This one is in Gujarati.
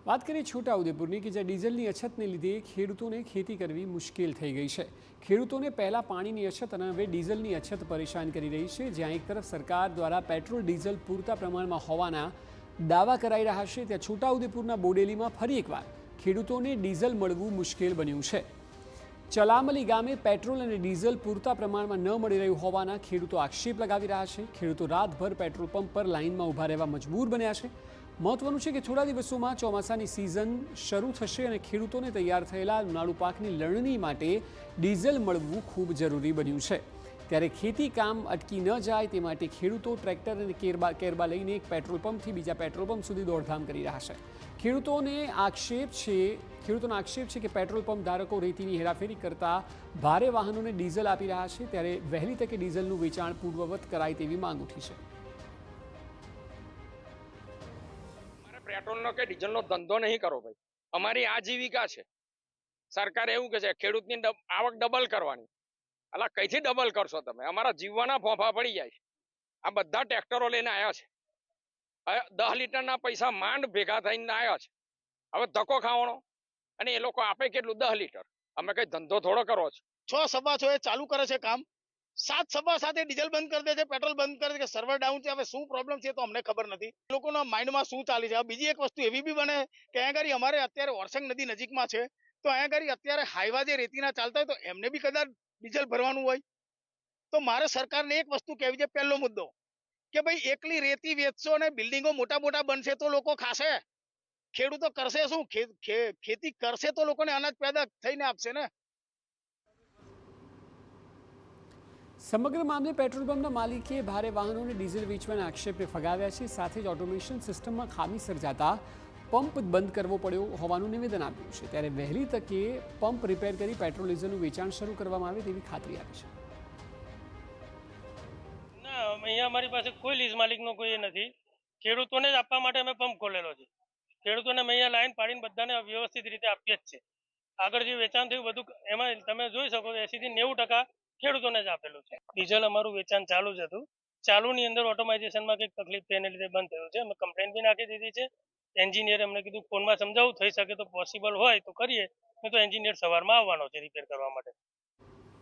વાત કરીએ છોટાઉદેપુરની કે જ્યાં ડીઝલની અછતને લીધે ખેડૂતોને ખેતી કરવી મુશ્કેલ થઈ ગઈ છે। ખેડૂતોને પહેલાં પાણીની અછત અને હવે ડીઝલની અછત પરેશાન કરી રહી છે। જ્યાં એક તરફ સરકાર દ્વારા પેટ્રોલ ડીઝલ પૂરતા પ્રમાણમાં હોવાના દાવા કરાઈ રહ્યા છે, ત્યાં છોટાઉદેપુરના બોડેલીમાં ફરી એકવાર ખેડૂતોને ડીઝલ મળવું મુશ્કેલ બન્યું છે। ચલામલી ગામે પેટ્રોલ અને ડીઝલ પૂરતા પ્રમાણમાં ન મળી રહ્યું હોવાના ખેડૂતો આક્ષેપ લગાવી રહ્યા છે। ખેડૂતો રાતભર પેટ્રોલ પંપ પર લાઇનમાં ઊભા રહેવા મજબૂર બન્યા છે। મહત્વનું છે કે થોડા દિવસોમાં ચોમાસાની સિઝન શરૂ થશે અને ખેડૂતોને તૈયાર થયેલા ઉનાળુ પાકની લણણી માટે ડીઝલ મળવું ખૂબ જરૂરી બન્યું છે। ત્યારે ખેતી કામ અટકી ન જાય તે માટે ખેડૂતો ટ્રેક્ટર અને કેરબા લઈને એક પેટ્રોલ પંપથી બીજા પેટ્રોલ પંપ સુધી દોડધામ કરી રહ્યા છે। ખેડૂતોનો આક્ષેપ છે કે પેટ્રોલ પંપ ધારકો રેતીની હેરાફેરી કરતા ભારે વાહનોને ડીઝલ આપી રહ્યા છે। ત્યારે વહેલી તકે ડીઝલનું વેચાણ પૂર્વવત કરાય તેવી માંગ ઉઠી છે। પેટ્રોલનો કે ડીઝલનો ધંધો નહીં કરો ભાઈ, અમારી આજીવિકા છે। સરકાર એવું કે છે ખેડૂતની આવક ડબલ કરવાની, અલા કઈથી ડબલ કરશો તમે? અમારા જીવવાના ફોફા પડી જાય છે। આ બધા ટ્રેક્ટરો લઈને આવ્યા છે, હવે 10 લીટરના પૈસા માંડ ભેગા થઈને આવ્યા છે। હવે ધક્કો ખાવાનો, અને એ લોકો આપે કેટલું? 10 લીટર। અમે કઈ ધંધો થોડો કરવો છે? 6 સવા 6 એ ચાલુ કરે છે કામ, 7 સવા 7 એ ડીઝલ બંધ કરી દે છે, પેટ્રોલ બંધ કરે છે, સર્વર ડાઉન છે। હવે શું પ્રોબ્લેમ છે તો અમને ખબર નથી, લોકોના માઇન્ડમાં શું ચાલે છે। બીજી એક વસ્તુ એવી બી બને કે અહીંયા આગળ અમારે અત્યારે ઓરસંગ નદી નજીકમાં છે, તો અહીંયા આગળ અત્યારે હાઈવા જે રેતીના ચાલતા હોય તો એમને બી કદાચ ડીઝલ ભરવાનું હોય। તો મારે સરકારને એક વસ્તુ કહેવી છે, પહેલો મુદ્દો કે ભાઈ એકલી રેતી વેચશો અને બિલ્ડિંગો મોટા મોટા બનશે તો લોકો ખાશે, ખેડૂતો કરશે શું? ખેતી કરશે તો લોકોને અનાજ પેદા થઈને આપશે ને। સમગ્ર મામલે પેટ્રોલ પંપના માલિકે ભારે વાહનોને ડીઝલ વેચવાના આક્ષેપને ફગાવ્યા છે। સાથે જ ઓટોમેશન સિસ્ટમમાં ખામી સર્જાતા પંપ બંધ કરવો પડ્યો હોવાનું નિવેદન આપ્યું છે। ત્યારે વહેલી તકે પંપ રિપેર કરી પેટ્રોલ ડીઝલનું વેચાણ શરૂ કરવામાં આવે તેવી ખાતરી આપી છે। ના, અહીંયા અમારી પાસે કોઈ લીઝ માલિકનો કોઈ નથી, ખેડૂતોને જ આપવા માટે અમે પંપ ખોલેલો છે। ખેડૂતોને અમે અહીંયા લાઈન પાડીને બધાને વ્યવસ્થિત રીતે આપીએ જ છે। આગળ જે વેચાણ થયું બધું એમાં તમે જોઈ શકો 80 થી 90% ખેડૂતોને જ આપેલું છે। ડીઝલ અમારું વેચાણ ચાલુ જ હતું, ચાલુની અંદર ઓટોમાઇઝેશનમાં કંઈક તકલીફ તેને લીધે બંધ થયું છે। અમે કમ્પ્લેન બી નાખી દીધી છે। એન્જિનિયર અમને કીધું ફોનમાં સમજાવું, થઈ શકે તો પોસિબલ હોય તો કરીએ, નહીં તો એન્જિનિયર સવારમાં આવવાનો છે રિપેર કરવા માટે।